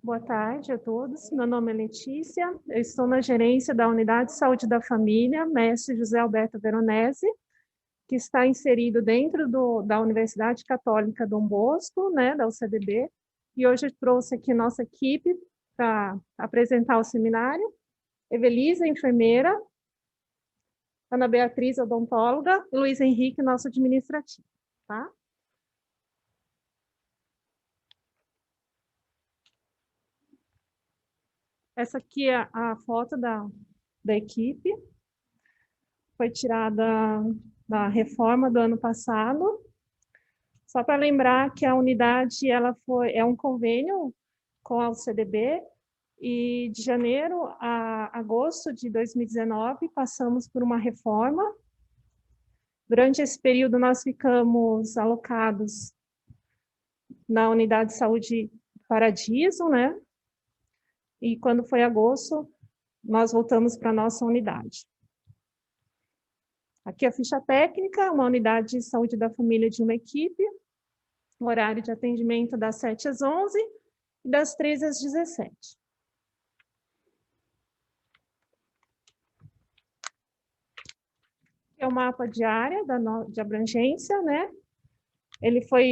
Boa tarde a todos. Meu nome é Letícia, eu estou na gerência da Unidade de Saúde da Família, Mestre José Alberto Veronese, que está inserido dentro da Universidade Católica Dom Bosco, né, da UCDB, e hoje eu trouxe aqui nossa equipe para apresentar o seminário. Evelisa, enfermeira, Ana Beatriz, odontóloga, e Luiz Henrique, nosso administrativo, tá? Essa aqui é a foto da equipe, foi tirada da reforma do ano passado. Só para lembrar que a unidade é um convênio com a UCDB, e de janeiro a agosto de 2019 passamos por uma reforma. Durante esse período nós ficamos alocados na unidade de saúde Paradiso, né? E quando foi agosto, nós voltamos para a nossa unidade. Aqui a ficha técnica, uma unidade de saúde da família de uma equipe, horário de atendimento das 7 às 11 e das 13 às 17. É o mapa de área de abrangência, né? Ele foi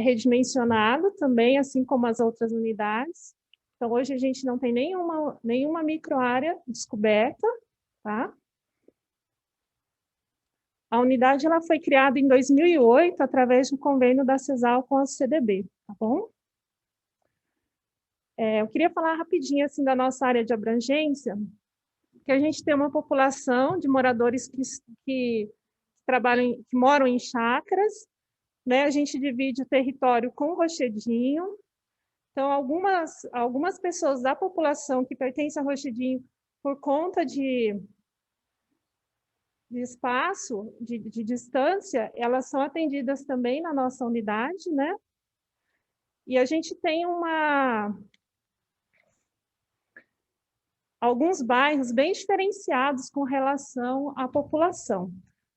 redimensionado também, assim como as outras unidades. Então, hoje a gente não tem nenhuma microárea descoberta, tá? A unidade ela foi criada em 2008, através do convênio da CESAL com a CDB, tá bom? Eu queria falar rapidinho, assim, da nossa área de abrangência, que a gente tem uma população de moradores que moram em chácaras, né? A gente divide o território com rochedinho. Então, algumas pessoas da população que pertencem a rochedinho, por conta de espaço, de distância, elas são atendidas também na nossa unidade, né? E a gente tem alguns bairros bem diferenciados com relação à população,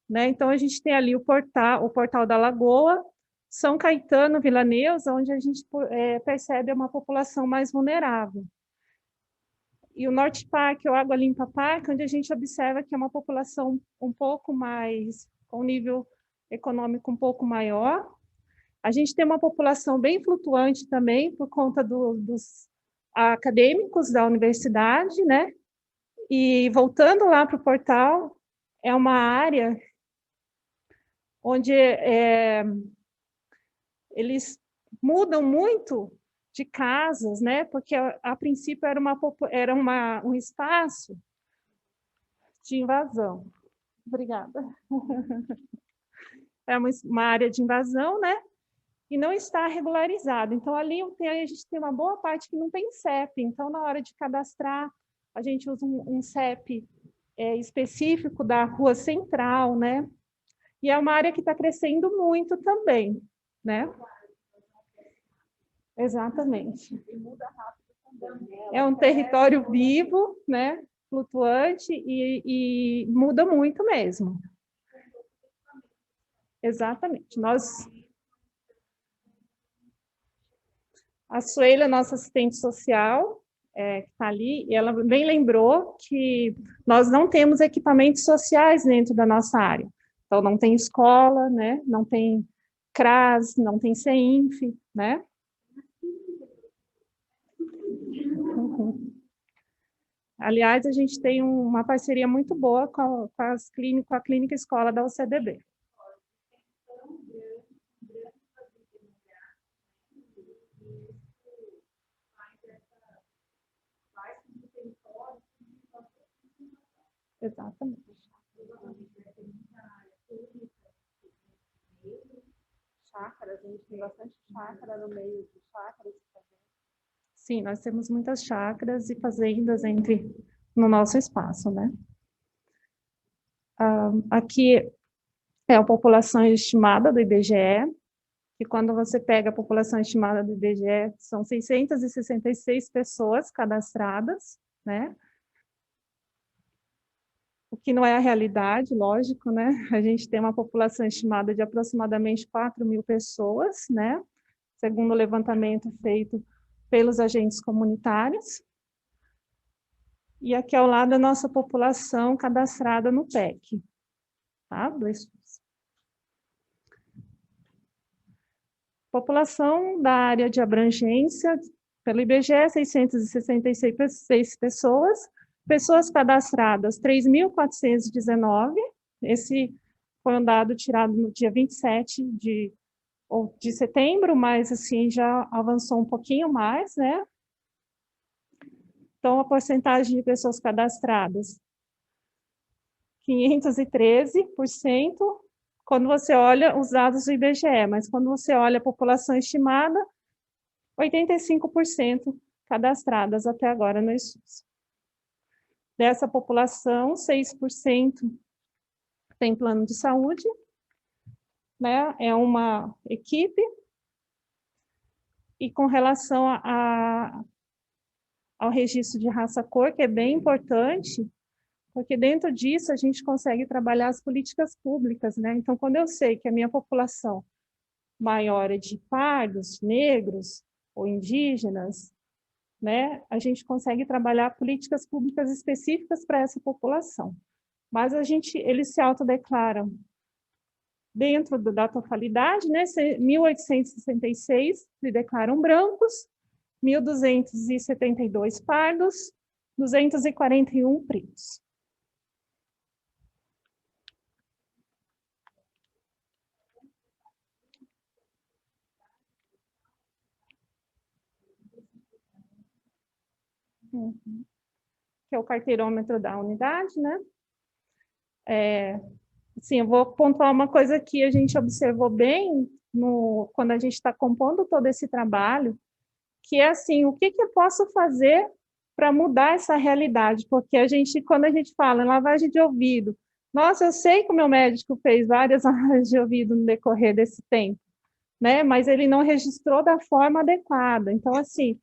né? Então, a gente tem ali o Portal da Lagoa, São Caetano, Vila Neuza, onde a gente percebe uma população mais vulnerável. E o Norte Parque, o Água Limpa Parque, onde a gente observa que é uma população um pouco mais, com um nível econômico um pouco maior. A gente tem uma população bem flutuante também, por conta dos acadêmicos da universidade, né? E voltando lá para o portal, é uma área onde eles mudam muito de casas, né? Porque a princípio era um espaço de invasão. Obrigada. É uma área de invasão, né? E não está regularizado. Então, ali a gente tem uma boa parte que não tem CEP. Então, na hora de cadastrar, a gente usa um CEP específico da rua central, né? E é uma área que está crescendo muito também, né? Exatamente. É um território vivo, né? Flutuante e muda muito mesmo. Exatamente. A Suela, nossa assistente social, que está ali, e ela bem lembrou que nós não temos equipamentos sociais dentro da nossa área. Então, não tem escola, né? Não tem CRAS, não tem CEINF, né? Aliás, a gente tem uma parceria muito boa com a Clínica Escola da UCDB. Exatamente. Chácaras, a gente tem bastante chácara no meio de chácaras. Sim, nós temos muitas chácaras e fazendas no nosso espaço, né? Aqui é a população estimada do IBGE, que quando você pega a população estimada do IBGE, são 666 pessoas cadastradas, né? O que não é a realidade, lógico, né? A gente tem uma população estimada de aproximadamente 4.000 pessoas, né? segundo o levantamento feito pelos agentes comunitários. E aqui ao lado a nossa população cadastrada no PEC, tá? Do SUS. População da área de abrangência, pelo IBGE, 666 pessoas. Pessoas cadastradas, 3.419. Esse foi um dado tirado no dia 27 de setembro, mas assim já avançou um pouquinho mais, né? Então, a porcentagem de pessoas cadastradas, 513%, quando você olha os dados do IBGE, mas quando você olha a população estimada, 85% cadastradas até agora no SUS. Dessa população, 6% tem plano de saúde, né? É uma equipe. E com relação ao registro de raça-cor, que é bem importante, porque dentro disso a gente consegue trabalhar as políticas públicas, né? Então, quando eu sei que a minha população maior é de pardos, negros ou indígenas, né? A gente consegue trabalhar políticas públicas específicas para essa população. Mas eles se autodeclaram dentro da totalidade, né? 1.866 se declaram brancos, 1.272 pardos, 241 pretos. Que é o carteirômetro da unidade, né? Sim, eu vou pontuar uma coisa que a gente observou bem quando a gente está compondo todo esse trabalho, que é assim, o que eu posso fazer para mudar essa realidade? Porque quando a gente fala em lavagem de ouvido, nossa, eu sei que o meu médico fez várias lavagens de ouvido no decorrer desse tempo, né? Mas ele não registrou da forma adequada. Então, assim,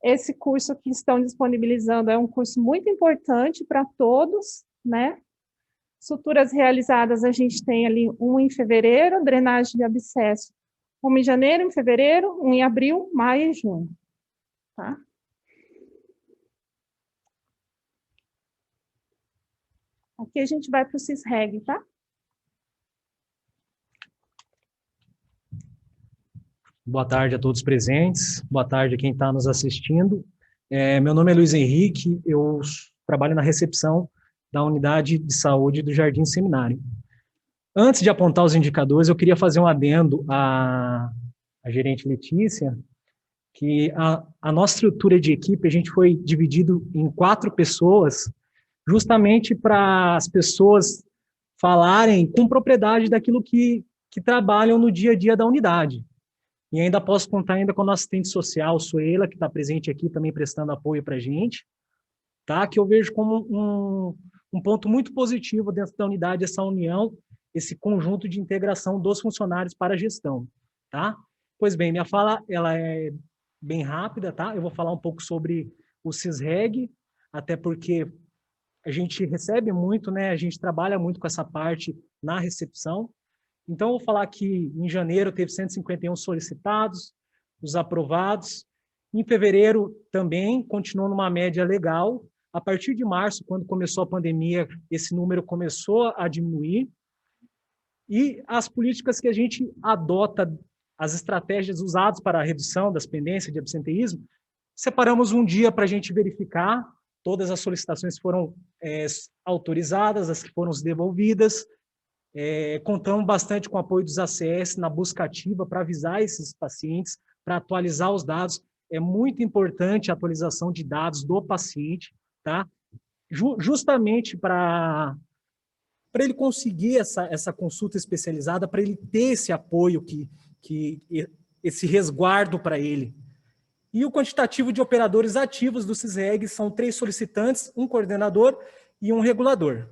esse curso que estão disponibilizando é um curso muito importante para todos, né? Suturas realizadas, a gente tem ali um em fevereiro, drenagem de abscesso, um em janeiro, em fevereiro, um em abril, maio e junho. Tá? Aqui a gente vai para o CISREG, tá? Boa tarde a todos presentes, boa tarde a quem está nos assistindo. Meu nome é Luiz Henrique, eu trabalho na recepção da unidade de saúde do Jardim Seminário. Antes de apontar os indicadores, eu queria fazer um adendo à gerente Letícia, que a nossa estrutura de equipe, a gente foi dividido em 4 pessoas, justamente para as pessoas falarem com propriedade daquilo que trabalham no dia a dia da unidade. E ainda posso contar ainda com a nossa assistente social, Suela, que está presente aqui também prestando apoio para a gente, tá? Que eu vejo como um ponto muito positivo dentro da unidade, essa união, esse conjunto de integração dos funcionários para a gestão, tá? Pois bem, minha fala ela é bem rápida, tá? Eu vou falar um pouco sobre o CISREG, até porque a gente recebe muito, né? A gente trabalha muito com essa parte na recepção. Então, eu vou falar que em janeiro teve 151 solicitados, os aprovados. Em fevereiro também continuou numa média legal. A partir de março, quando começou a pandemia, esse número começou a diminuir. E as políticas que a gente adota, as estratégias usadas para a redução das pendências de absenteísmo, separamos um dia para a gente verificar todas as solicitações que foram autorizadas, as que foram devolvidas. Contamos bastante com o apoio dos ACS na busca ativa para avisar esses pacientes, para atualizar os dados. É muito importante a atualização de dados do paciente, tá? Justamente para ele conseguir essa consulta especializada, para ele ter esse apoio, esse resguardo para ele. E o quantitativo de operadores ativos do CISREG são 3 solicitantes, um coordenador e um regulador.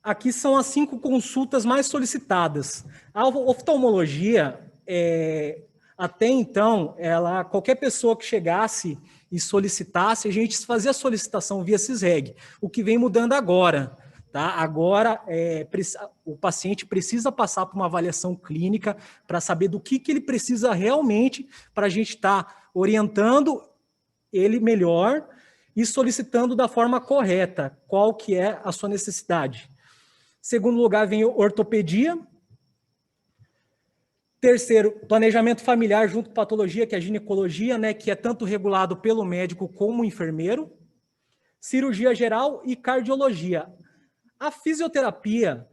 Aqui são as 5 consultas mais solicitadas. A oftalmologia, até então, qualquer pessoa que chegasse e solicitasse, a gente fazia a solicitação via CISREG, o que vem mudando agora, tá? Agora, o paciente precisa passar por uma avaliação clínica para saber do que ele precisa realmente para a gente estar orientando ele melhor e solicitando da forma correta qual que é a sua necessidade. Segundo lugar, vem ortopedia. Terceiro, planejamento familiar junto com patologia, que é a ginecologia, né, que é tanto regulado pelo médico como o enfermeiro. Cirurgia geral e cardiologia. A fisioterapia,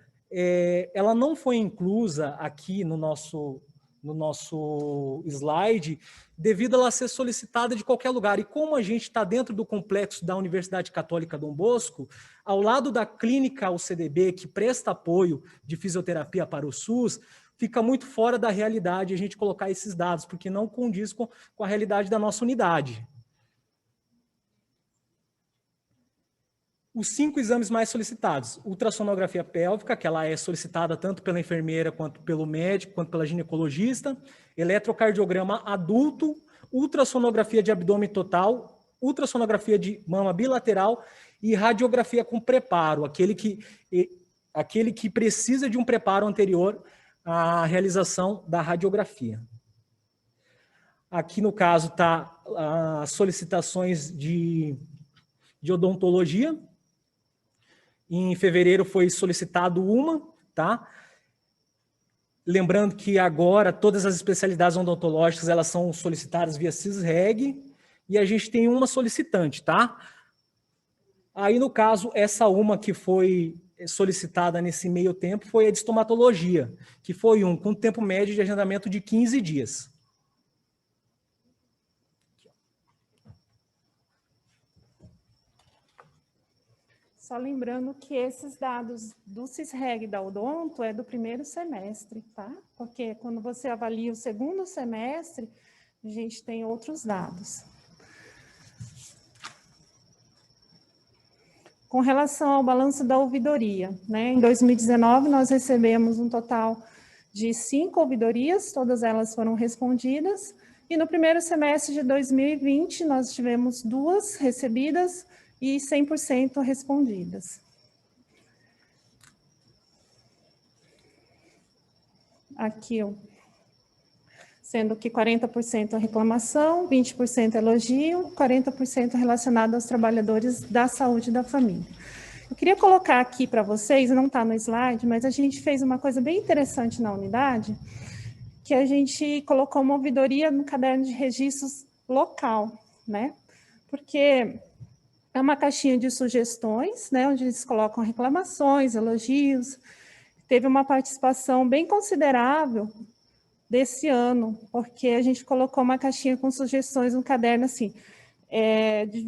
ela não foi inclusa aqui no nosso slide, devido a ela ser solicitada de qualquer lugar. E como a gente está dentro do complexo da Universidade Católica Dom Bosco, ao lado da clínica UCDB, que presta apoio de fisioterapia para o SUS, fica muito fora da realidade a gente colocar esses dados, porque não condiz com a realidade da nossa unidade. Os 5 exames mais solicitados: ultrassonografia pélvica, que ela é solicitada tanto pela enfermeira, quanto pelo médico, quanto pela ginecologista, eletrocardiograma adulto, ultrassonografia de abdômen total, ultrassonografia de mama bilateral e radiografia com preparo, aquele que precisa de um preparo anterior à realização da radiografia. Aqui, no caso, está as solicitações de odontologia. Em fevereiro foi solicitado uma, tá? Lembrando que agora todas as especialidades odontológicas elas são solicitadas via CISREG e a gente tem uma solicitante, tá? Aí, no caso, essa uma que foi solicitada nesse meio tempo foi a de estomatologia, que foi com tempo médio de agendamento de 15 dias. Só lembrando que esses dados do CISREG da Odonto é do primeiro semestre, tá? Porque quando você avalia o segundo semestre, a gente tem outros dados. Com relação ao balanço da ouvidoria, né? Em 2019, nós recebemos um total de 5 ouvidorias, todas elas foram respondidas, e no primeiro semestre de 2020, nós tivemos 2 recebidas e 100% respondidas. Aqui, sendo que 40% reclamação, 20% elogio, 40% relacionado aos trabalhadores da saúde da família. Eu queria colocar aqui para vocês, não está no slide, mas a gente fez uma coisa bem interessante na unidade, que a gente colocou uma ouvidoria no caderno de registros local, né? Porque é uma caixinha de sugestões, né, onde eles colocam reclamações, elogios. Teve uma participação bem considerável desse ano, porque a gente colocou uma caixinha com sugestões no caderno, assim,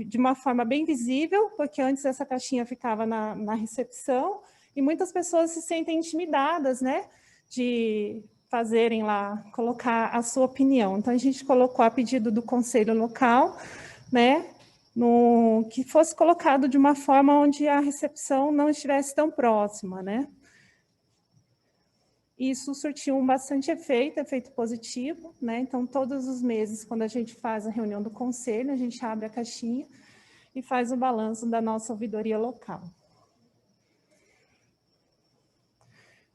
de uma forma bem visível, porque antes essa caixinha ficava na recepção, e muitas pessoas se sentem intimidadas, né, de fazerem lá, colocar a sua opinião. Então, a gente colocou a pedido do conselho local, né, que fosse colocado de uma forma onde a recepção não estivesse tão próxima, né? Isso surtiu bastante efeito positivo, né? Então, todos os meses, quando a gente faz a reunião do conselho, a gente abre a caixinha e faz o balanço da nossa ouvidoria local.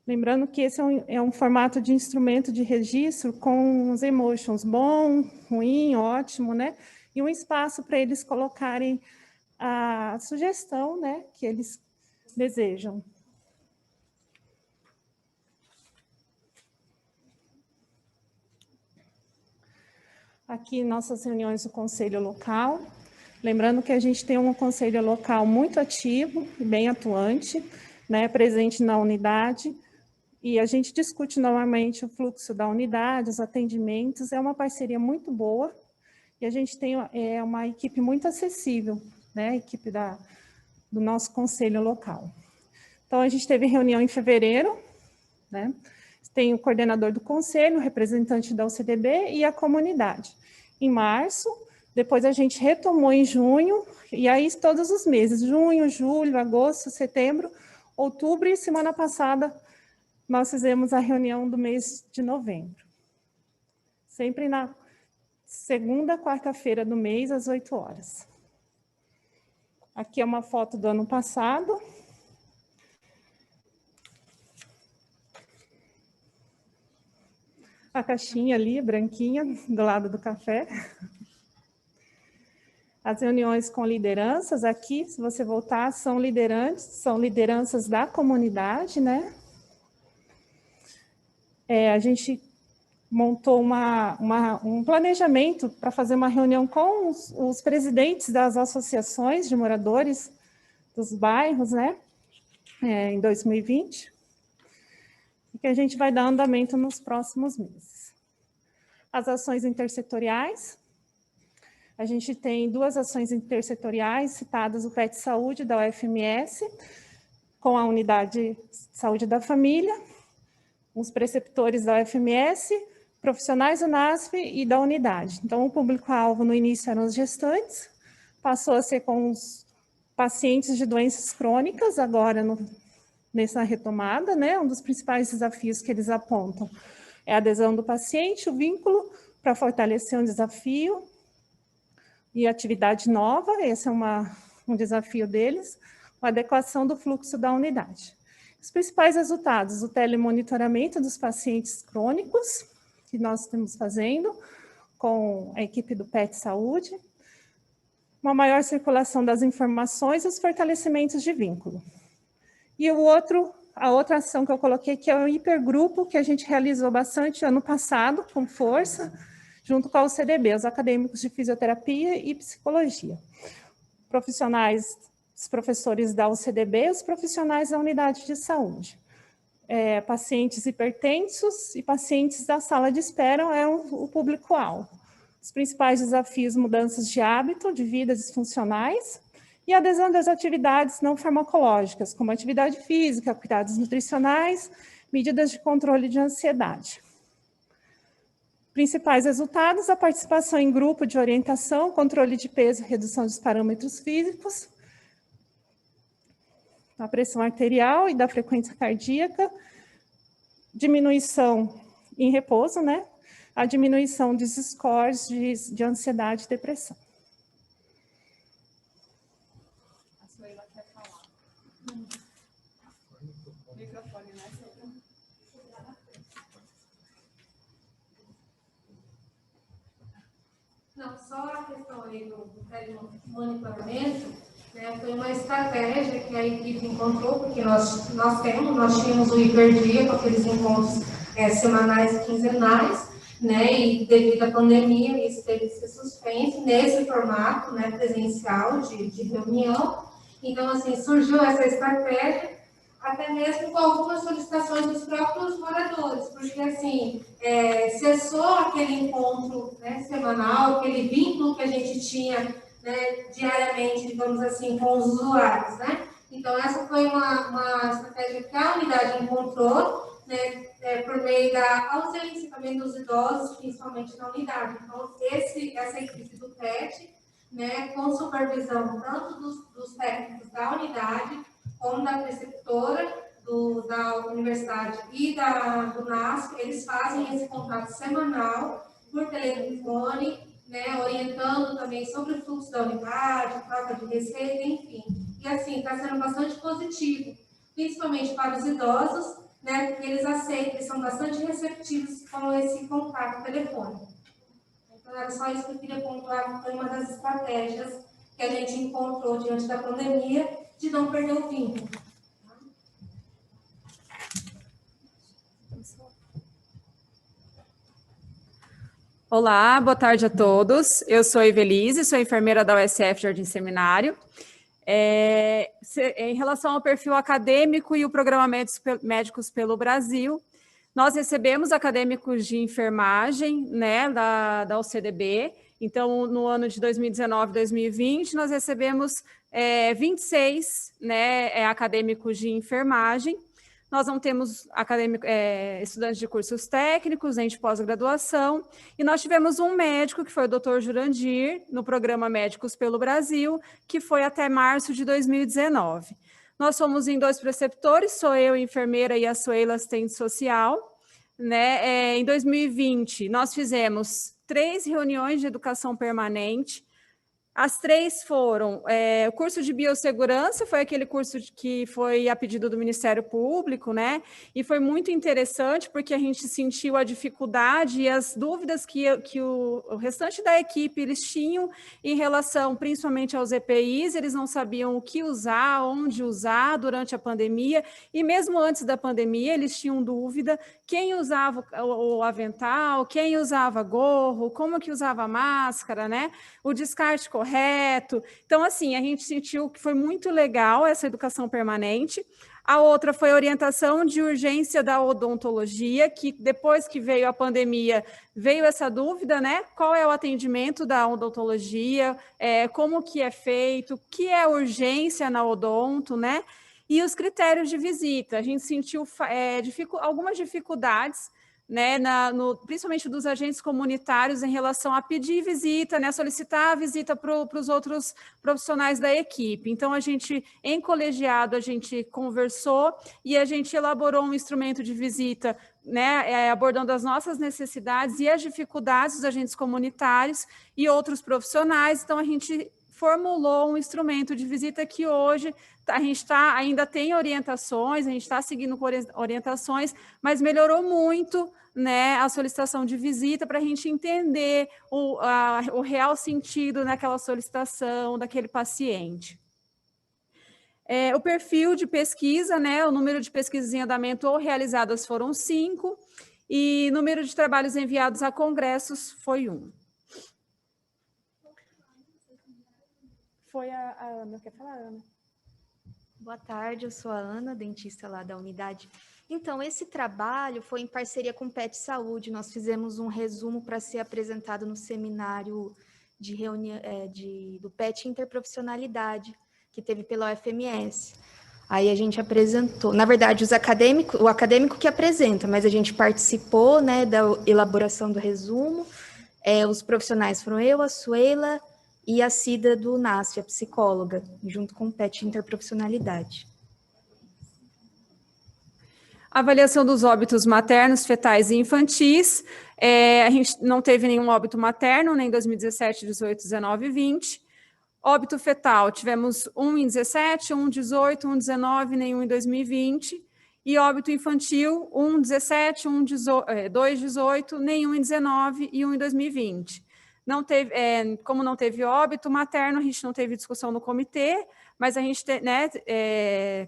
Lembrando que esse é um formato de instrumento de registro com os emotions, bom, ruim, ótimo, né? E um espaço para eles colocarem a sugestão, né, que eles desejam. Aqui, nossas reuniões do conselho local. Lembrando que a gente tem um conselho local muito ativo e bem atuante, né, presente na unidade, e a gente discute normalmente o fluxo da unidade, os atendimentos, é uma parceria muito boa, e a gente tem uma equipe muito acessível, né, a equipe do nosso conselho local. Então, a gente teve reunião em fevereiro, né, tem o coordenador do conselho, o representante da UCDB e a comunidade. Em março, depois a gente retomou em junho, e aí todos os meses, junho, julho, agosto, setembro, outubro, e semana passada nós fizemos a reunião do mês de novembro. Sempre na segunda, quarta-feira do mês, às 8 horas. Aqui é uma foto do ano passado. a caixinha ali, branquinha, do lado do café. As reuniões com lideranças aqui, se você voltar, são lideranças da comunidade, né? A gente montou um planejamento para fazer uma reunião com os presidentes das associações de moradores dos bairros, né? Em 2020, e que a gente vai dar andamento nos próximos meses. As ações intersetoriais, a gente tem 2 ações intersetoriais citadas, o PET Saúde da UFMS, com a Unidade de Saúde da Família, os preceptores da UFMS, profissionais do NASF e da unidade. Então, o público-alvo no início eram os gestantes, passou a ser com os pacientes de doenças crônicas, agora nessa retomada, né? Um dos principais desafios que eles apontam é a adesão do paciente, o vínculo para fortalecer um desafio e atividade nova, esse é um desafio deles, a adequação do fluxo da unidade. Os principais resultados, o telemonitoramento dos pacientes crônicos, que nós estamos fazendo com a equipe do PET Saúde, uma maior circulação das informações e os fortalecimentos de vínculo. E a outra ação que eu coloquei, que é o hipergrupo, que a gente realizou bastante ano passado, com força, junto com a UCDB, os acadêmicos de fisioterapia e psicologia. Os professores da UCDB, os profissionais da unidade de saúde. Pacientes hipertensos e pacientes da sala de espera é o público-alvo. Os principais desafios, mudanças de hábito, de vida disfuncionais, e a adesão das atividades não farmacológicas, como atividade física, cuidados nutricionais, medidas de controle de ansiedade. Principais resultados, a participação em grupo de orientação, controle de peso e redução dos parâmetros físicos, a pressão arterial e da frequência cardíaca, diminuição em repouso, né? A diminuição dos scores de ansiedade e depressão. A Suela quer falar. O microfone, né? Não, só a questão aí do monitoramento, né, foi uma estratégia que a equipe encontrou, porque nós tínhamos o hiperdia com aqueles encontros semanais e quinzenais, né, e devido à pandemia isso teve que ser suspenso nesse formato, né, presencial de reunião. Então, assim, surgiu essa estratégia, até mesmo com algumas solicitações dos próprios moradores, porque, assim, cessou aquele encontro, né, semanal, aquele vínculo que a gente tinha, né, diariamente, digamos assim, com os usuários, né? Então, essa foi uma estratégia que a unidade encontrou, né, por meio da ausência também dos idosos, principalmente na unidade. Então, essa equipe do PET, né, com supervisão tanto dos técnicos da unidade, como da preceptora da universidade e do NASF, eles fazem esse contato semanal por telefone, né, orientando também sobre o fluxo da unidade, troca de receita, enfim. E assim, está sendo bastante positivo, principalmente para os idosos, né, porque eles aceitam, eles são bastante receptivos com esse contato telefônico. Então, era só isso que eu queria pontuar, que foi uma das estratégias que a gente encontrou diante da pandemia, de não perder o vínculo. Olá, boa tarde a todos. Eu sou Evelise, sou enfermeira da USF Jardim Seminário. Em relação ao perfil acadêmico e o programa Médicos pelo Brasil, nós recebemos acadêmicos de enfermagem, né, da UCDB. Então, no ano de 2019 e 2020, nós recebemos 26 acadêmicos de enfermagem. Nós não temos estudantes de cursos técnicos, nem de pós-graduação, e nós tivemos um médico, que foi o Dr. Jurandir, no programa Médicos pelo Brasil, que foi até março de 2019. Nós somos em 2 preceptores, sou eu, enfermeira, e a Suela, assistente social. Né? Em 2020, nós fizemos 3 reuniões de educação permanente. As três foram, o curso de biossegurança foi aquele curso que foi a pedido do Ministério Público, né? E foi muito interessante porque a gente sentiu a dificuldade e as dúvidas que o restante da equipe eles tinham em relação principalmente aos EPIs, eles não sabiam o que usar, onde usar durante a pandemia, e mesmo antes da pandemia eles tinham dúvida quem usava o avental, quem usava gorro, como que usava máscara, né? O descarte correto. Então, assim, a gente sentiu que foi muito legal essa educação permanente. A outra foi a orientação de urgência da odontologia, que depois que veio a pandemia, veio essa dúvida, né? Qual é o atendimento da odontologia, como que é feito, o que é urgência na odonto, né? E os critérios de visita. A gente sentiu algumas dificuldades, né, principalmente dos agentes comunitários em relação a pedir visita, né, solicitar a visita para os outros profissionais da equipe. Então, a gente, em colegiado, a gente conversou e a gente elaborou um instrumento de visita, né, abordando as nossas necessidades e as dificuldades dos agentes comunitários e outros profissionais. Então, a gente formulou um instrumento de visita que hoje a gente ainda tem orientações, a gente está seguindo com orientações, mas melhorou muito, né, a solicitação de visita para a gente entender o real sentido naquela solicitação daquele paciente. O perfil de pesquisa, né, o número de pesquisas em andamento ou realizadas foram 5, e número de trabalhos enviados a congressos foi 1. Foi a Ana, quer falar, Ana? Boa tarde, eu sou a Ana, dentista lá da unidade. Então, esse trabalho foi em parceria com o PET Saúde, nós fizemos um resumo para ser apresentado no seminário de reunião do PET Interprofissionalidade, que teve pela UFMS. Aí a gente apresentou, na verdade, o acadêmico que apresenta, mas a gente participou, né, da elaboração do resumo. Os profissionais foram eu, a Suela e a Cida do NASF, a psicóloga, junto com o PET Interprofissionalidade. Avaliação dos óbitos maternos, fetais e infantis. A gente não teve nenhum óbito materno, nem em 2017, 18, 19 e 20. Óbito fetal, tivemos 1 em 17, 1 em 18, 1 em 19, nenhum em 2020. E óbito infantil, 1 em 17, 2 em 18, nenhum em 19 e 1 em 2020. Não teve, como não teve óbito materno, a gente não teve discussão no comitê, mas a gente tem, né,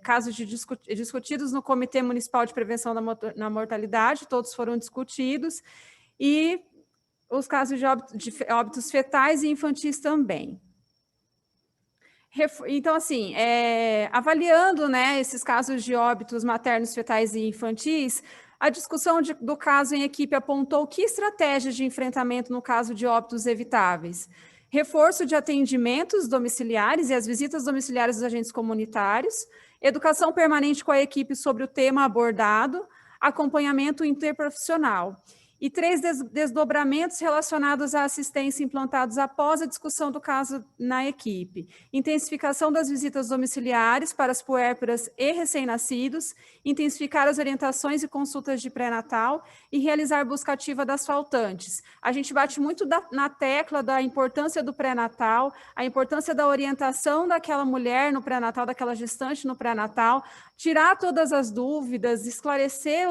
casos discutidos no Comitê Municipal de Prevenção da Mortalidade, todos foram discutidos, e os casos de óbitos fetais e infantis também. Então, assim, avaliando, né, esses casos de óbitos maternos, fetais e infantis, a discussão do caso em equipe apontou que estratégias de enfrentamento no caso de óbitos evitáveis. Reforço de atendimentos domiciliares e as visitas domiciliares dos agentes comunitários, educação permanente com a equipe sobre o tema abordado, acompanhamento interprofissional. E 3 desdobramentos relacionados à assistência implantados após a discussão do caso na equipe. Intensificação das visitas domiciliares para as puérperas e recém-nascidos, intensificar as orientações e consultas de pré-natal e realizar busca ativa das faltantes. A gente bate muito na tecla da importância do pré-natal, a importância da orientação daquela mulher no pré-natal, daquela gestante no pré-natal, tirar todas as dúvidas, esclarecer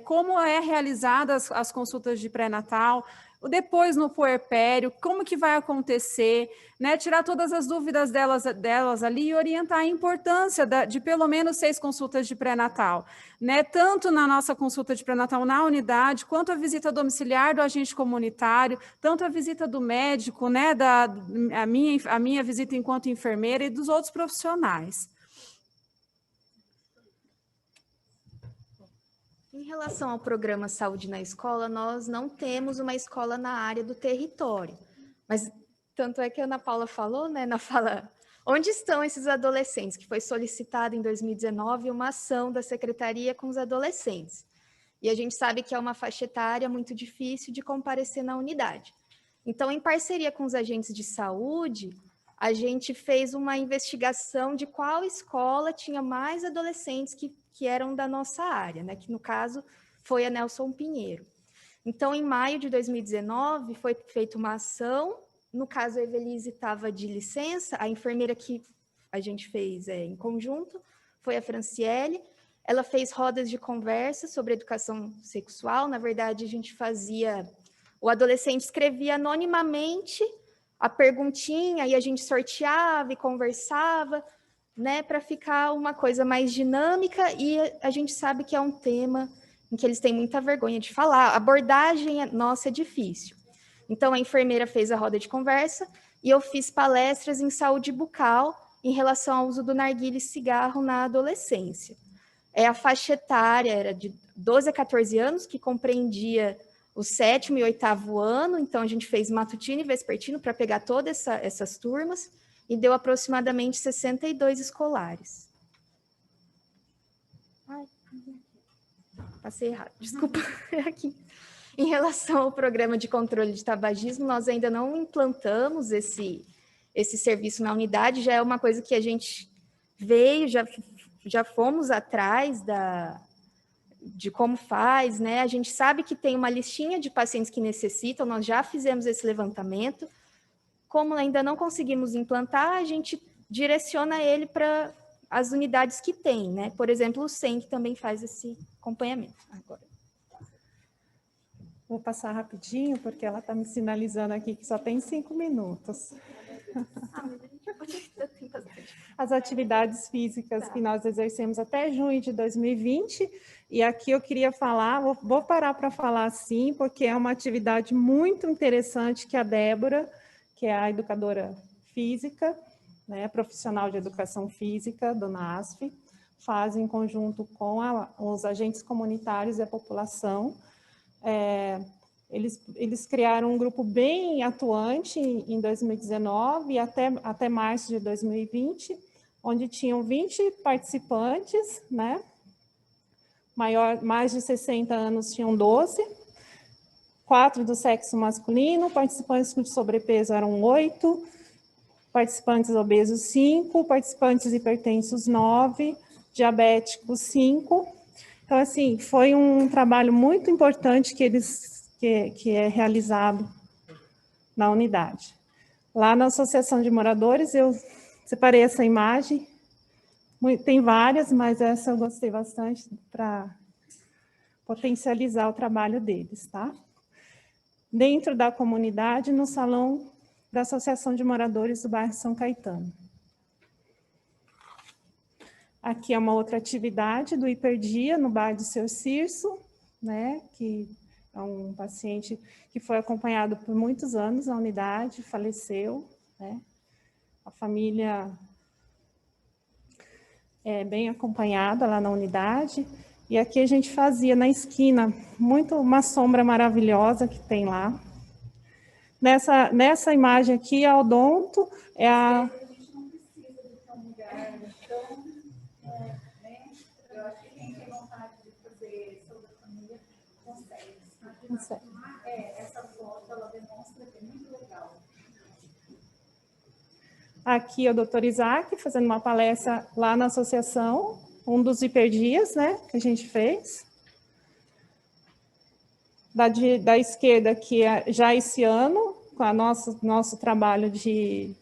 como é realizada as consultas de pré-natal, depois no puerpério, como que vai acontecer, né? Tirar todas as dúvidas delas ali e orientar a importância de pelo menos 6 consultas de pré-natal, né? Tanto na nossa consulta de pré-natal na unidade, quanto a visita domiciliar do agente comunitário, tanto a visita do médico, né? A minha visita enquanto enfermeira e dos outros profissionais. Em relação ao programa Saúde na Escola, nós não temos uma escola na área do território. Mas tanto é que a Ana Paula falou, né, na fala, onde estão esses adolescentes? Que foi solicitado em 2019 uma ação da secretaria com os adolescentes. E a gente sabe que é uma faixa etária muito difícil de comparecer na unidade. Então, em parceria com os agentes de saúde, a gente fez uma investigação de qual escola tinha mais adolescentes que eram da nossa área, né? Que no caso foi a Nelson Pinheiro. Então, em maio de 2019, foi feita uma ação no caso, a Evelise estava de licença, a enfermeira que a gente fez em conjunto foi a Franciele. Ela fez rodas de conversa sobre educação sexual. Na verdade, a gente fazia... O adolescente escrevia anonimamente a perguntinha e a gente sorteava e conversava, né, para ficar uma coisa mais dinâmica, e a gente sabe que é um tema em que eles têm muita vergonha de falar. A abordagem nossa é difícil. Então, a enfermeira fez a roda de conversa e eu fiz palestras em saúde bucal em relação ao uso do narguilé e cigarro na adolescência. A faixa etária era de 12 a 14 anos, que compreendia o 7º e 8º ano, então a gente fez matutino e vespertino para pegar todas essas turmas, e deu aproximadamente 62 escolares. Ai, passei errado, desculpa, aqui. Em relação ao programa de controle de tabagismo, nós ainda não implantamos esse serviço na unidade, já é uma coisa que a gente veio, já fomos atrás de como faz, né? A gente sabe que tem uma listinha de pacientes que necessitam, nós já fizemos esse levantamento. Como ainda não conseguimos implantar, a gente direciona ele para as unidades que tem, né? Por exemplo, o SEM, que também faz esse acompanhamento. Agora. Vou passar rapidinho, porque ela está me sinalizando aqui que só tem 5 minutos. As atividades físicas que nós exercemos até junho de 2020, e aqui eu queria falar, vou parar para falar assim, porque é uma atividade muito interessante que a Débora, que é a educadora física, né, profissional de educação física do NASF, faz em conjunto com os agentes comunitários e a população. Eles criaram um grupo bem atuante em 2019 e até março de 2020, onde tinham 20 participantes, né? Mais de 60 anos tinham 12, 4 do sexo masculino, participantes com sobrepeso eram 8, participantes obesos 5, participantes hipertensos 9, diabéticos 5. Então, assim, foi um trabalho muito importante que é realizado na unidade. Lá na Associação de Moradores, eu separei essa imagem, tem várias, mas essa eu gostei bastante para potencializar o trabalho deles, tá? Dentro da comunidade, no salão da Associação de Moradores do bairro São Caetano. Aqui é uma outra atividade do Hiperdia, no bairro do Seu Cirso, né, que é um paciente que foi acompanhado por muitos anos na unidade, faleceu, né? A família é bem acompanhada lá na unidade, e aqui a gente fazia na esquina, uma sombra maravilhosa que tem lá. Nessa imagem aqui, a odonto é a... Essa foto, ela demonstra que é muito legal. Aqui é o doutor Isaac, fazendo uma palestra lá na associação, um dos hiperdias, né, que a gente fez. Da esquerda aqui, já esse ano, com a nosso trabalho de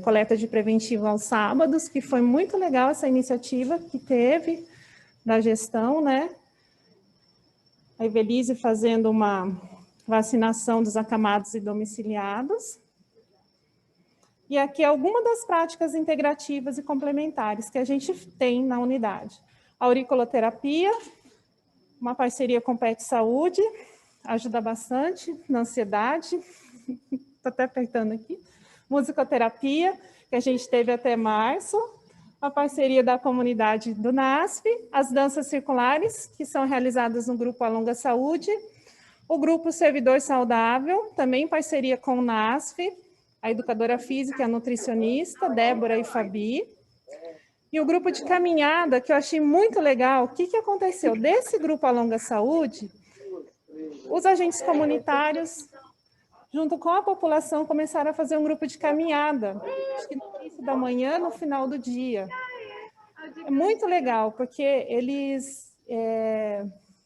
coleta de preventivo aos sábados, que foi muito legal essa iniciativa que teve da gestão, né? A Evelise fazendo uma vacinação dos acamados e domiciliados. E aqui alguma das práticas integrativas e complementares que a gente tem na unidade. A auriculoterapia, uma parceria com o PET Saúde, ajuda bastante na ansiedade. Estou até apertando aqui. Musicoterapia, que a gente teve até março. A parceria da comunidade do NASF, as danças circulares, que são realizadas no Grupo Alonga Saúde, o Grupo Servidor Saudável, também em parceria com o NASF, a educadora física e a nutricionista, Débora e Fabi, e o grupo de caminhada, que eu achei muito legal. O que aconteceu? Desse Grupo Alonga Saúde, os agentes comunitários, junto com a população, começaram a fazer um grupo de caminhada, acho que no início da manhã, no final do dia. É muito legal, porque eles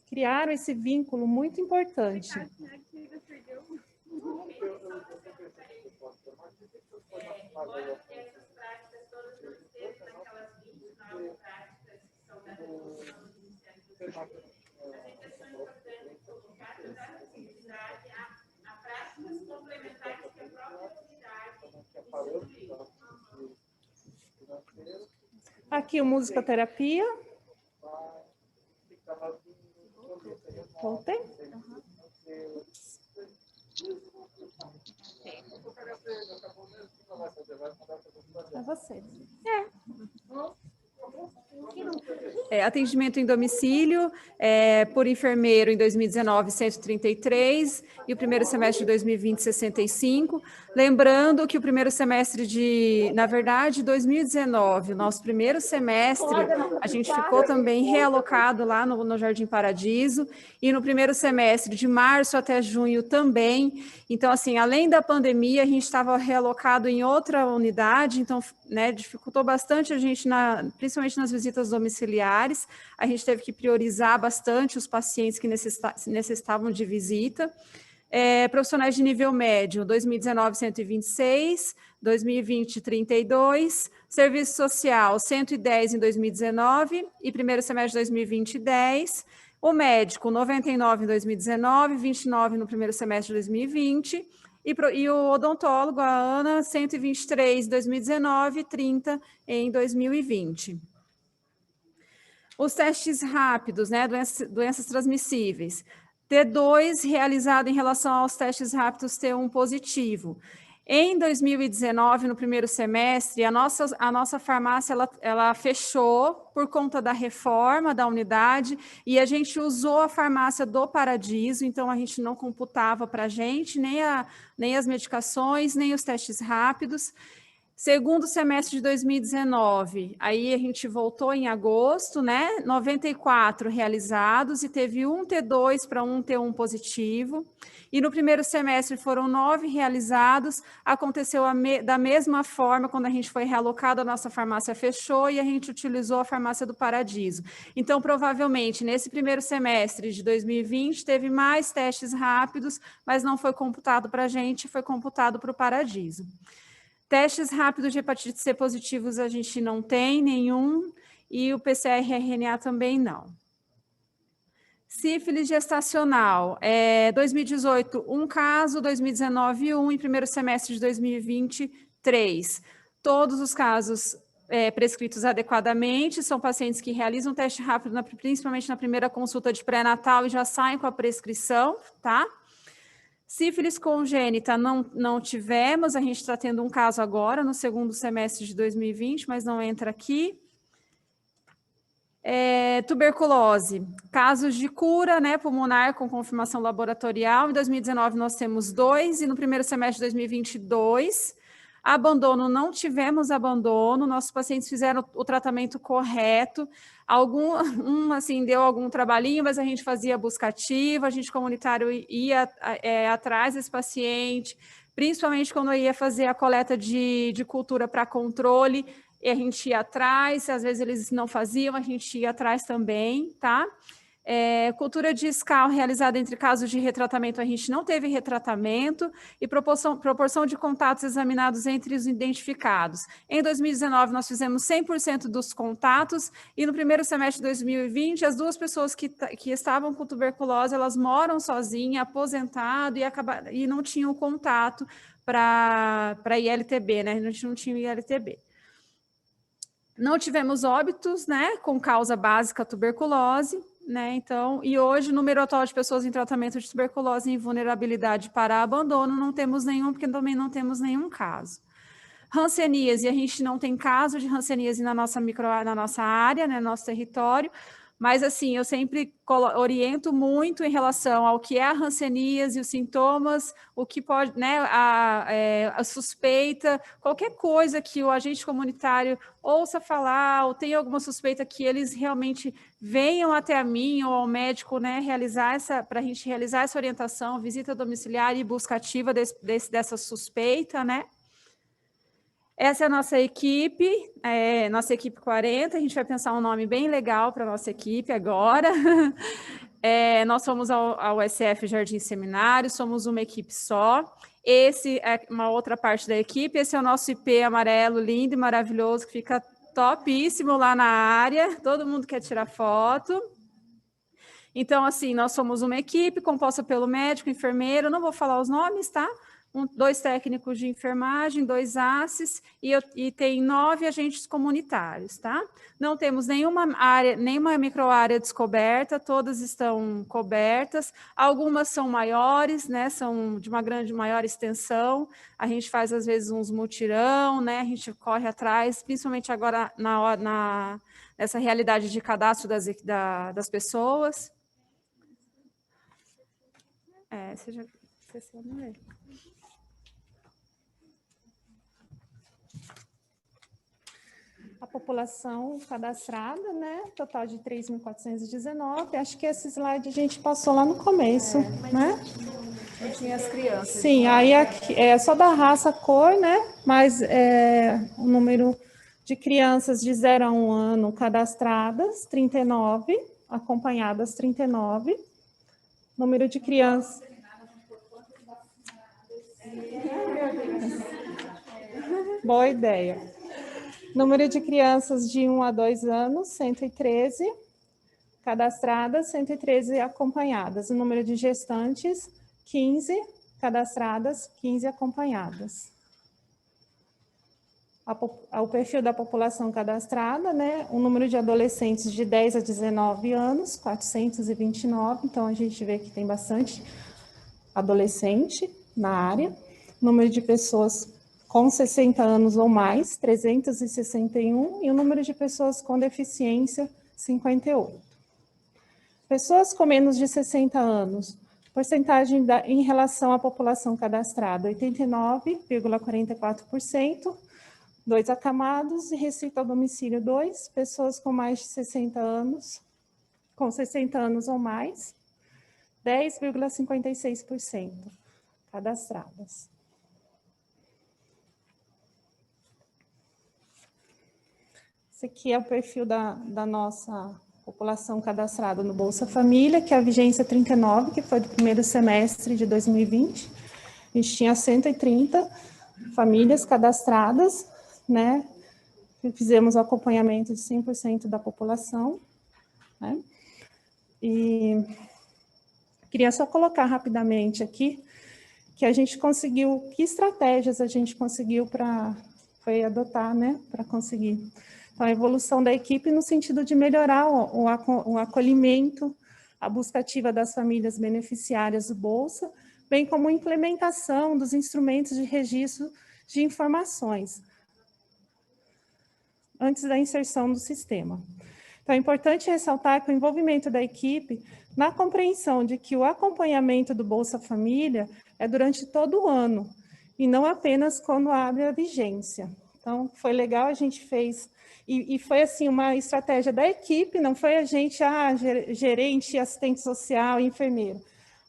criaram esse vínculo muito importante. embora que essas práticas todas não estejam naquelas 29 práticas que são da Revolução do Ministério da Saúde, mas é questão importante colocar que dá visibilidade a práticas complementares que a própria unidade instituiu. Aqui o musicoterapia. Voltei? É você. Atendimento em domicílio, por enfermeiro em 2019, 133, e o primeiro semestre de 2020, 65. Lembrando que o primeiro semestre na verdade, 2019, o nosso primeiro semestre, a gente ficou também realocado lá no Jardim Paradiso, e no primeiro semestre, de março até junho também. Então, assim, além da pandemia, a gente estava realocado em outra unidade, então, né, dificultou bastante a gente, principalmente nas visitas domiciliares. A gente teve que priorizar bastante os pacientes que necessitavam de visita. Profissionais de nível médio, 2019, 126, 2020, 32, serviço social, 110 em 2019, e primeiro semestre de 2020, 10. O médico, 99 em 2019, 29 no primeiro semestre de 2020, e o odontólogo, a Ana, 123 em 2019, 30 em 2020. Os testes rápidos, né, doenças transmissíveis. T2 realizado em relação aos testes rápidos T1 positivo. Em 2019, no primeiro semestre, a nossa farmácia ela fechou por conta da reforma da unidade, e a gente usou a farmácia do Paradiso, então a gente não computava para a gente nem as medicações, nem os testes rápidos. Segundo semestre de 2019, aí a gente voltou em agosto, né? 94 realizados, e teve um T2 para um T1 positivo. E no primeiro semestre foram 9 realizados. Aconteceu da mesma forma, quando a gente foi realocado, a nossa farmácia fechou e a gente utilizou a farmácia do Paradiso. Então, provavelmente, nesse primeiro semestre de 2020, teve mais testes rápidos, mas não foi computado para a gente, foi computado para o Paradiso. Testes rápidos de hepatite C positivos a gente não tem nenhum, e o PCR-RNA também não. Sífilis gestacional, 2018, um caso, 2019, um, e primeiro semestre de 2020, 3. Todos os casos prescritos adequadamente, são pacientes que realizam teste rápido, principalmente na primeira consulta de pré-natal, e já saem com a prescrição, tá? Sífilis congênita não tivemos, a gente está tendo um caso agora, no segundo semestre de 2020, mas não entra aqui. Tuberculose, casos de cura, né, pulmonar com confirmação laboratorial. Em 2019 nós temos 2, e no primeiro semestre de 2020, 2. Abandono, não tivemos abandono, nossos pacientes fizeram o tratamento correto. Assim, deu algum trabalhinho, mas a gente fazia busca ativa, a gente comunitário ia atrás desse paciente, principalmente quando ia fazer a coleta de cultura para controle, e a gente ia atrás, às vezes eles não faziam, a gente ia atrás também, tá? Cultura discal realizada entre casos de retratamento, a gente não teve retratamento, e proporção de contatos examinados entre os identificados. Em 2019, nós fizemos 100% dos contatos, e no primeiro semestre de 2020, as 2 pessoas que estavam com tuberculose, elas moram sozinhas, aposentado, e não tinham contato para ILTB, né? A gente não tinha ILTB. Não tivemos óbitos, né, com causa básica tuberculose, né? Então, e hoje, o número atual de pessoas em tratamento de tuberculose em vulnerabilidade para abandono, não temos nenhum, porque também não temos nenhum caso. Hanseníase, a gente não tem caso de hanseníase na nossa área, né, no nosso território, mas assim, eu sempre oriento muito em relação ao que é a hanseníase, os sintomas, o que pode, né, a suspeita, qualquer coisa que o agente comunitário ouça falar, ou tenha alguma suspeita, que eles realmente venham até a mim ou ao médico, né, para a gente realizar essa orientação, visita domiciliar e busca ativa dessa suspeita, né? Essa é a nossa equipe 40, a gente vai pensar um nome bem legal para a nossa equipe agora. Nós somos ao SF Jardim Seminário, somos uma equipe só. Esse é uma outra parte da equipe, esse é o nosso IP amarelo, lindo e maravilhoso, que fica topíssimo lá na área, todo mundo quer tirar foto. Então, assim, nós somos uma equipe composta pelo médico, enfermeiro, não vou falar os nomes, tá? 2 técnicos de enfermagem, 2 ACES e tem 9 agentes comunitários, tá? Não temos nenhuma microárea descoberta, todas estão cobertas, algumas são maiores, né? São de maior extensão, a gente faz às vezes uns mutirão, né? A gente corre atrás, principalmente agora nessa realidade de cadastro das pessoas. Você já esqueceu, não é? A população cadastrada, né? Total de 3.419. Acho que esse slide a gente passou lá no começo, né? Não tinha as crianças. Sim, aí aqui é só da raça, cor, né? Mas o número de crianças de 0 a 1 ano cadastradas, 39, acompanhadas, 39. Número de crianças... Boa ideia. Número de crianças de 1 a 2 anos, 113. Cadastradas, 113 acompanhadas. O número de gestantes, 15 cadastradas, 15 acompanhadas. O perfil da população cadastrada, né? O número de adolescentes de 10 a 19 anos, 429. Então, a gente vê que tem bastante adolescente na área. Número de pessoas com 60 anos ou mais, 361. E o número de pessoas com deficiência, 58. Pessoas com menos de 60 anos, porcentagem em relação à população cadastrada, 89,44%. 2 acamados e restrito ao domicílio 2, pessoas com mais de 60 anos, com 60 anos ou mais, 10,56% cadastradas. Esse aqui é o perfil da nossa população cadastrada no Bolsa Família, que é a vigência 39, que foi do primeiro semestre de 2020. A gente tinha 130 famílias cadastradas, né? Fizemos o acompanhamento de 100% da população, né? E queria só colocar rapidamente aqui que a gente conseguiu, que estratégias a gente conseguiu foi adotar, né? Para conseguir. Então, a evolução da equipe no sentido de melhorar o acolhimento, a busca ativa das famílias beneficiárias do Bolsa, bem como a implementação dos instrumentos de registro de informações antes da inserção do sistema. Então, é importante ressaltar que o envolvimento da equipe na compreensão de que o acompanhamento do Bolsa Família é durante todo o ano, e não apenas quando abre a vigência. Então, foi legal, a gente fez, e foi assim, uma estratégia da equipe, não foi a gente, gerente, assistente social, enfermeiro.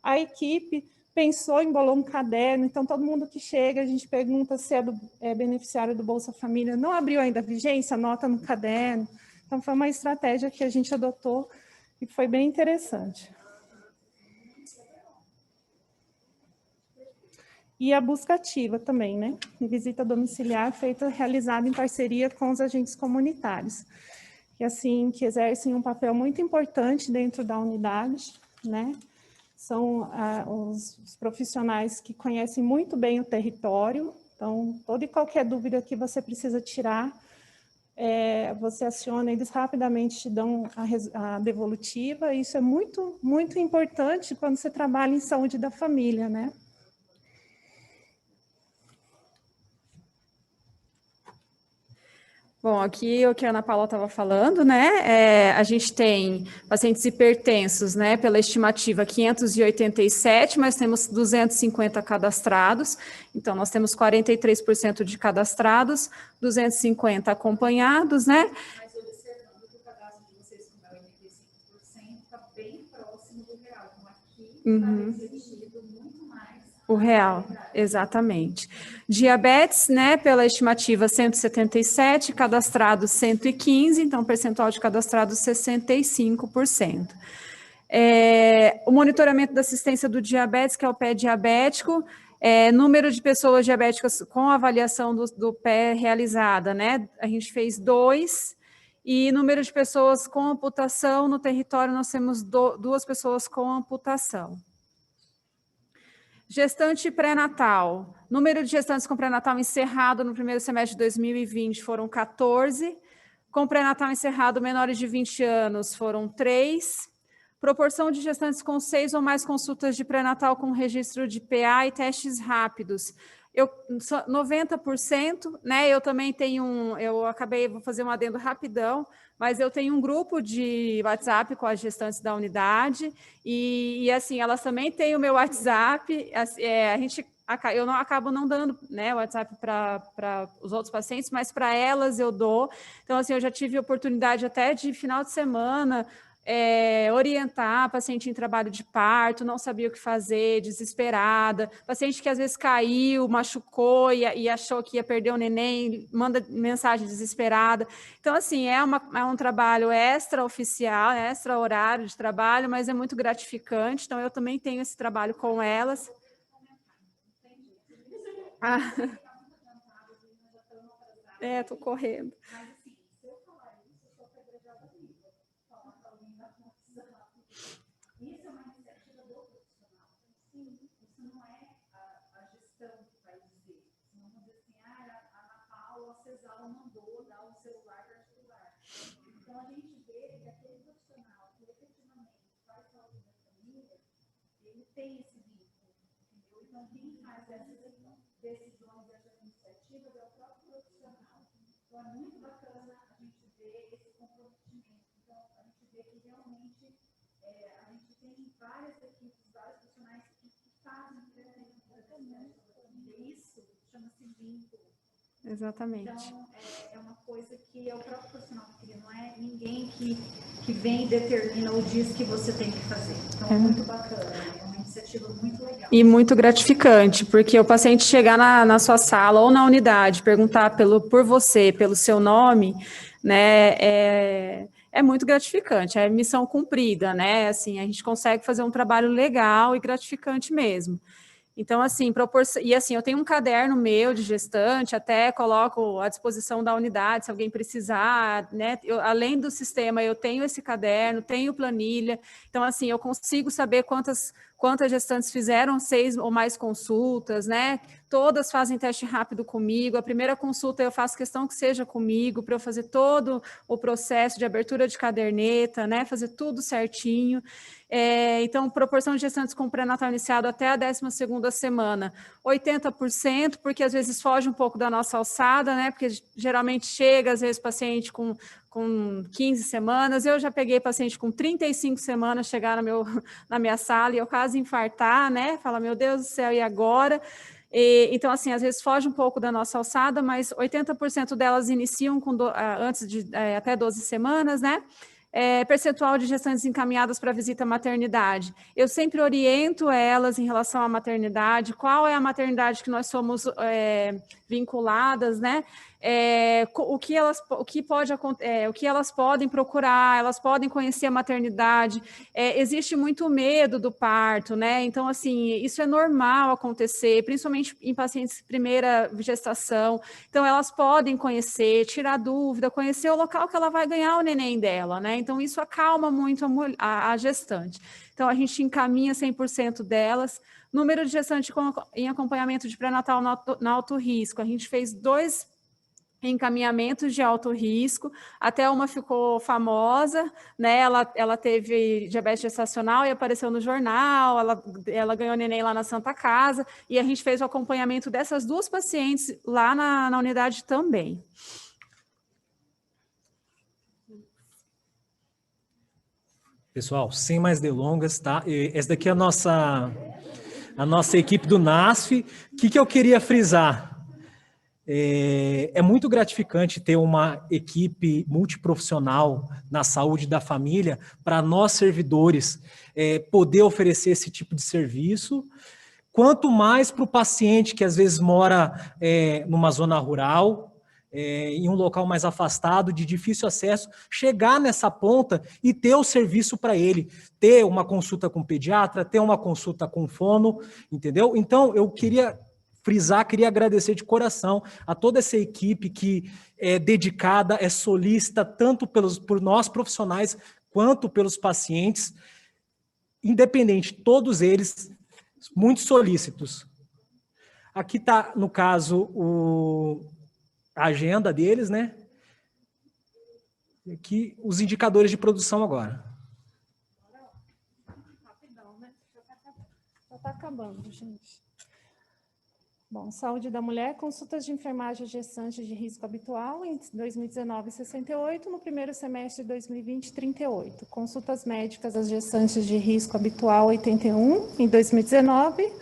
A equipe pensou, embolou um caderno, então todo mundo que chega, a gente pergunta se é beneficiário do Bolsa Família, não abriu ainda a vigência, anota no caderno. Então foi uma estratégia que a gente adotou e foi bem interessante. E a busca ativa também, né? Visita domiciliar realizada em parceria com os agentes comunitários, que exercem um papel muito importante dentro da unidade, né? São os profissionais que conhecem muito bem o território, então, toda e qualquer dúvida que você precisa tirar, você aciona, eles rapidamente te dão a devolutiva, e isso é muito, muito importante quando você trabalha em saúde da família, né? Bom, aqui o que a Ana Paula estava falando, né, a gente tem pacientes hipertensos, né, pela estimativa 587, mas temos 250 cadastrados, então nós temos 43% de cadastrados, 250 acompanhados, né. Mas observando que o cadastro de vocês com 85% está bem próximo do real, então aqui está refletido muito mais. O real, exatamente. Diabetes, né, pela estimativa 177, cadastrados 115, então percentual de cadastrados 65%. O monitoramento da assistência do diabetes, que é o pé diabético, número de pessoas diabéticas com avaliação do pé realizada, né? A gente fez 2, e número de pessoas com amputação no território, nós temos 2 pessoas com amputação. Gestante pré-natal, número de gestantes com pré-natal encerrado no primeiro semestre de 2020 foram 14, com pré-natal encerrado menores de 20 anos foram 3, proporção de gestantes com 6 ou mais consultas de pré-natal com registro de PA e testes rápidos. 90%, né? Eu também tenho vou fazer um adendo rapidão, mas eu tenho um grupo de WhatsApp com as gestantes da unidade, e assim, elas também têm o meu WhatsApp, eu não acabo não dando, né, o WhatsApp para os outros pacientes, mas para elas eu dou. Então, assim, eu já tive oportunidade até de final de semana orientar paciente em trabalho de parto, não sabia o que fazer, desesperada, paciente que às vezes caiu, machucou e achou que ia perder o neném, manda mensagem desesperada. Então, assim, é um trabalho extra-oficial, extra-horário de trabalho, mas é muito gratificante, então eu também tenho esse trabalho com elas. Estou correndo. Mandou dar um celular particular. Então, a gente vê que aquele profissional que efetivamente faz saúde da família, ele tem esse vínculo, entendeu? Então, quem faz essas decisões, essas iniciativas é o próprio profissional. Então, é muito bacana a gente ver esse comprometimento. Então, a gente vê que realmente a gente tem várias equipes, vários profissionais que fazem tratamento da família. Isso chama-se vínculo. Exatamente. Então, é uma coisa que é o próprio profissional que cria, não é ninguém que vem e determina ou diz que você tem que fazer. Então, é muito bacana, é uma iniciativa muito legal. E muito gratificante, porque o paciente chegar na sua sala ou na unidade, perguntar por você, pelo seu nome, né, é muito gratificante, é missão cumprida, né, assim, a gente consegue fazer um trabalho legal e gratificante mesmo. Então, assim, eu tenho um caderno meu de gestante, até coloco à disposição da unidade, se alguém precisar, né? Além do sistema, eu tenho esse caderno, tenho planilha, então, assim, eu consigo saber quantas gestantes fizeram 6 ou mais consultas, né? Todas fazem teste rápido comigo, a primeira consulta eu faço questão que seja comigo, para eu fazer todo o processo de abertura de caderneta, né? Fazer tudo certinho. Então, proporção de gestantes com pré-natal iniciado até a 12ª semana, 80%, porque às vezes foge um pouco da nossa alçada, né? Porque geralmente chega, às vezes, paciente com 15 semanas, eu já peguei paciente com 35 semanas chegar na minha sala e eu quase infartar, né? Fala, meu Deus do céu, e agora? Então, assim, às vezes foge um pouco da nossa alçada, mas 80% delas iniciam antes de até 12 semanas, né? Percentual de gestantes encaminhadas para visita à maternidade. Eu sempre oriento elas em relação à maternidade, qual é a maternidade que nós somos vinculadas, né? O que elas podem procurar, elas podem conhecer a maternidade. Existe muito medo do parto, né? Então, assim, isso é normal acontecer, principalmente em pacientes de primeira gestação. Então, elas podem conhecer, tirar dúvida, conhecer o local que ela vai ganhar o neném dela, né? Então, isso acalma muito a gestante. Então, a gente encaminha 100% delas. Número de gestantes em acompanhamento de pré-natal no alto risco. A gente fez 2 encaminhamentos de alto risco, até uma ficou famosa, né? Ela teve diabetes gestacional e apareceu no jornal, ela ganhou neném lá na Santa Casa, e a gente fez o acompanhamento dessas 2 pacientes lá na unidade também. Pessoal, sem mais delongas, tá? Essa daqui é a nossa equipe do NASF. O que eu queria frisar? É muito gratificante ter uma equipe multiprofissional na saúde da família para nós, servidores, poder oferecer esse tipo de serviço. Quanto mais para o paciente que às vezes mora numa zona rural, em um local mais afastado, de difícil acesso, chegar nessa ponta e ter o serviço para ele, ter uma consulta com pediatra, ter uma consulta com fono, entendeu? Então, eu queria frisar, queria agradecer de coração a toda essa equipe que é dedicada, é solícita, tanto por nós profissionais, quanto pelos pacientes, independente, todos eles muito solícitos. Aqui está, no caso, a agenda deles, né? E aqui os indicadores de produção agora. Rapidão, né? Já está acabando, gente. Bom, saúde da mulher, consultas de enfermagem gestante de risco habitual em 2019, 68, no primeiro semestre de 2020, 38. Consultas médicas às gestantes de risco habitual, 81, em 2019,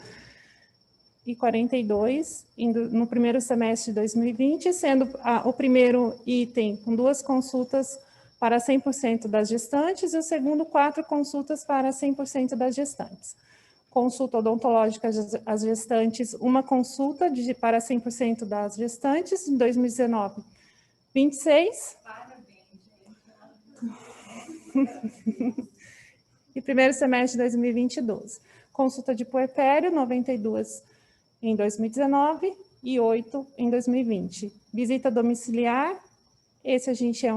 e 42 no primeiro semestre de 2020, sendo o primeiro item com 2 consultas para 100% das gestantes e o segundo 4 consultas para 100% das gestantes. Consulta odontológica às gestantes, 1 consulta para 100% das gestantes, em 2019, 26. Parabéns, gente. E primeiro semestre de 2020, 12. Consulta de puerpério, 92 em 2019 e 8 em 2020. Visita domiciliar, esse a gente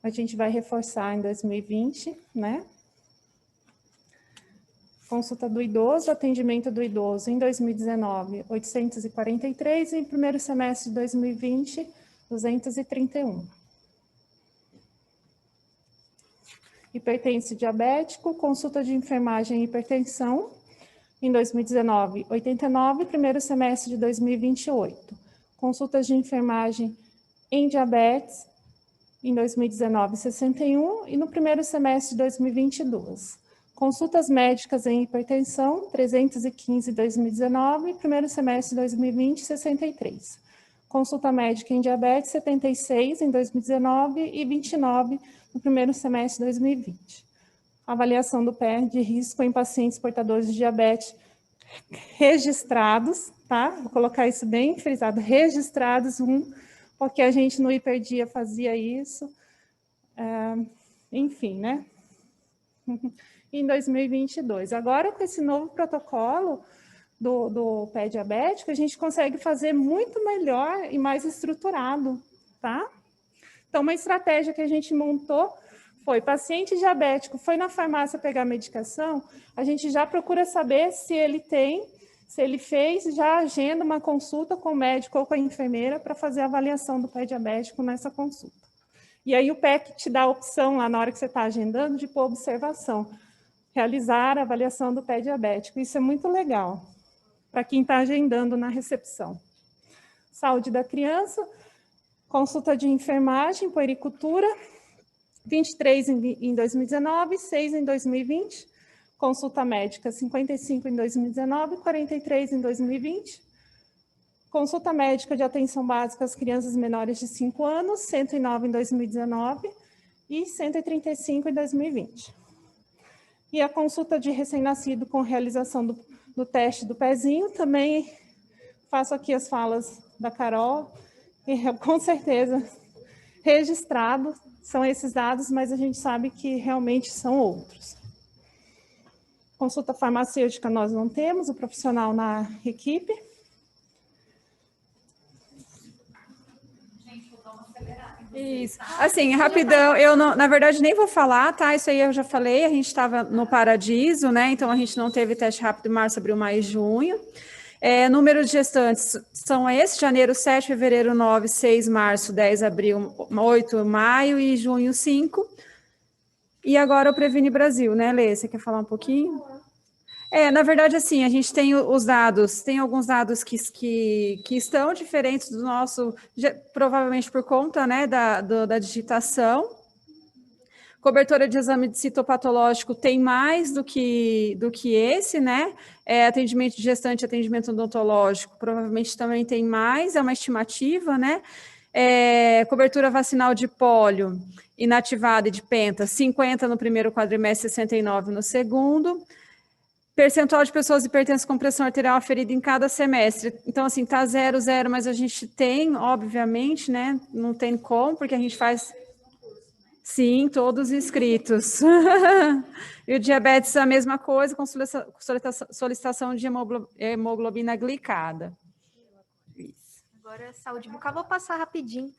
a gente vai reforçar em 2020, né? Consulta do idoso, atendimento do idoso em 2019, 843 e em primeiro semestre de 2020, 231. Hipertenso diabético, consulta de enfermagem e hipertensão, em 2019, 89, primeiro semestre de 2028. Consultas de enfermagem em diabetes, em 2019, 61, e no primeiro semestre de 2022. Consultas médicas em hipertensão, 315 em 2019, primeiro semestre de 2020, 63. Consulta médica em diabetes, 76 em 2019 e 29 no primeiro semestre de 2020. Avaliação do pé de risco em pacientes portadores de diabetes registrados, tá? Vou colocar isso bem frisado, registrados, porque a gente no Hiperdia fazia isso, enfim, né? Em 2022. Agora, com esse novo protocolo do pé diabético, a gente consegue fazer muito melhor e mais estruturado, tá? Então, uma estratégia que a gente montou foi, paciente diabético, foi na farmácia pegar medicação, a gente já procura saber se ele fez, já agenda uma consulta com o médico ou com a enfermeira para fazer a avaliação do pé diabético nessa consulta. E aí o PEC te dá a opção, lá na hora que você está agendando, de pôr observação, realizar a avaliação do pé diabético. Isso é muito legal para quem está agendando na recepção. Saúde da criança, consulta de enfermagem, puericultura, 23 em 2019, 6 em 2020. Consulta médica, 55 em 2019, 43 em 2020. Consulta médica de atenção básica às crianças menores de 5 anos, 109 em 2019 e 135 em 2020. E a consulta de recém-nascido com realização do teste do pezinho, também faço aqui as falas da Carol, e com certeza registrado, são esses dados, mas a gente sabe que realmente são outros. Consulta farmacêutica nós não temos, o profissional na equipe. Isso. Assim, rapidão, eu não, na verdade nem vou falar, tá? Isso aí eu já falei, a gente estava no Paradiso, né? Então a gente não teve teste rápido em março, abril, maio e junho. Número de gestantes são esses: janeiro 7, fevereiro 9, 6, março 10, abril 8, maio e junho 5. E agora o Previne Brasil, né, Lê? Você quer falar um pouquinho? Na verdade, assim, a gente tem os dados, tem alguns dados que estão diferentes do nosso, provavelmente por conta, né, da digitação. Cobertura de exame de citopatológico tem mais do que esse, né? Atendimento de gestante, atendimento odontológico, provavelmente também tem mais, é uma estimativa, né? Cobertura vacinal de pólio, inativada e de penta, 50 no primeiro quadrimestre, 69 no segundo. percentual de pessoas hipertensas com pressão arterial aferida em cada semestre. Então, assim, tá 0, 0, mas a gente tem, obviamente, né? Não tem como, porque a gente faz... Sim, todos inscritos. E o diabetes a mesma coisa, com solicitação de hemoglobina glicada. Isso. Agora, saúde bucal, vou passar rapidinho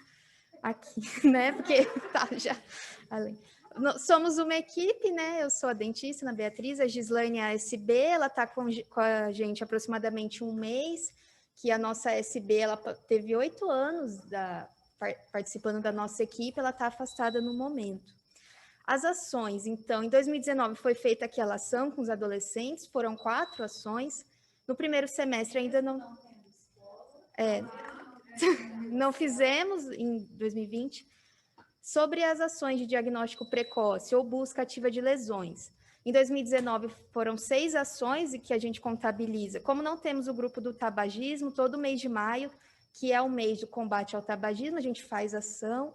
aqui, né? Porque tá já além. Somos uma equipe, né? Eu sou a dentista, Ana Beatriz, a Gislaine é a SB, ela está com a gente aproximadamente um mês, que a nossa SB, ela teve 8 anos participando da nossa equipe, ela está afastada no momento. As ações, então, em 2019 foi feita aquela ação com os adolescentes, foram 4 ações, no primeiro semestre ainda não fizemos, em 2020, sobre as ações de diagnóstico precoce ou busca ativa de lesões. Em 2019 foram 6 ações e que a gente contabiliza. Como não temos o grupo do tabagismo, todo mês de maio, que é o mês do combate ao tabagismo, a gente faz ação.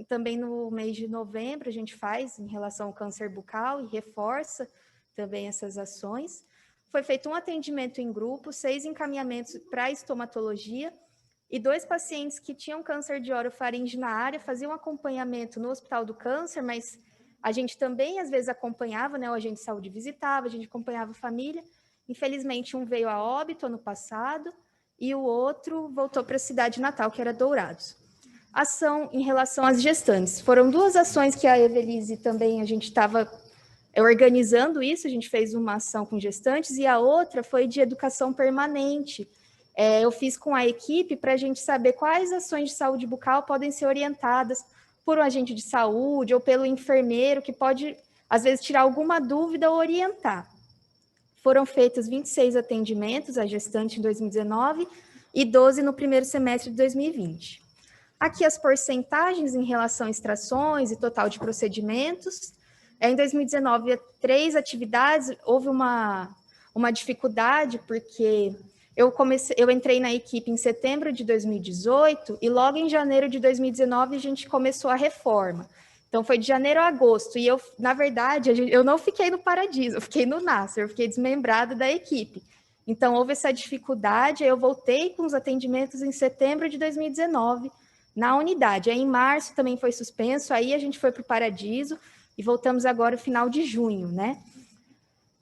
Também no mês de novembro a gente faz em relação ao câncer bucal e reforça também essas ações. Foi feito um atendimento em grupo, 6 encaminhamentos para estomatologia, e 2 pacientes que tinham câncer de orofaringe na área faziam acompanhamento no Hospital do Câncer, mas a gente também, às vezes, acompanhava, né? O agente de saúde visitava, a gente acompanhava a família. Infelizmente, um veio a óbito ano passado e o outro voltou para a cidade natal, que era Dourados. Ação em relação às gestantes. Foram 2 ações que a Evelise também, a gente estava organizando isso, a gente fez uma ação com gestantes e a outra foi de educação permanente. Eu fiz com a equipe para a gente saber quais ações de saúde bucal podem ser orientadas por um agente de saúde ou pelo enfermeiro, que pode, às vezes, tirar alguma dúvida ou orientar. Foram feitos 26 atendimentos à gestante em 2019 e 12 no primeiro semestre de 2020. Aqui as porcentagens em relação a extrações e total de procedimentos. Em 2019, 3 atividades, houve uma dificuldade, porque eu entrei na equipe em setembro de 2018 e logo em janeiro de 2019 a gente começou a reforma. Então foi de janeiro a agosto e eu, na verdade, eu não fiquei no Paradiso, eu fiquei no Nasser, eu fiquei desmembrada da equipe. Então houve essa dificuldade, eu voltei com os atendimentos em setembro de 2019 na unidade. Aí em março também foi suspenso, aí a gente foi para o Paradiso e voltamos agora no final de junho, né?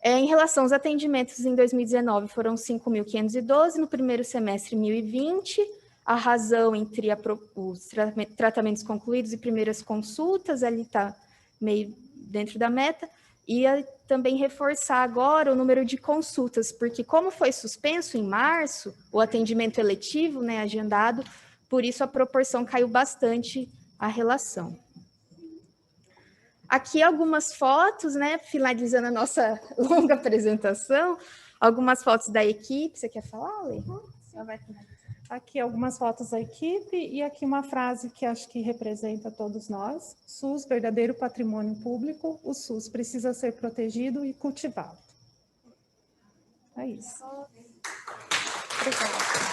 Em relação aos atendimentos, em 2019 foram 5.512, no primeiro semestre 1.020, a razão entre os tratamentos concluídos e primeiras consultas, ali está meio dentro da meta, e também reforçar agora o número de consultas, porque como foi suspenso em março, o atendimento eletivo, né, agendado, por isso a proporção caiu bastante a relação. Aqui algumas fotos, né, finalizando a nossa longa apresentação, algumas fotos da equipe. Você quer falar, Lê? Aqui algumas fotos da equipe e aqui uma frase que acho que representa todos nós. SUS, verdadeiro patrimônio público, o SUS precisa ser protegido e cultivado. É isso. Obrigada.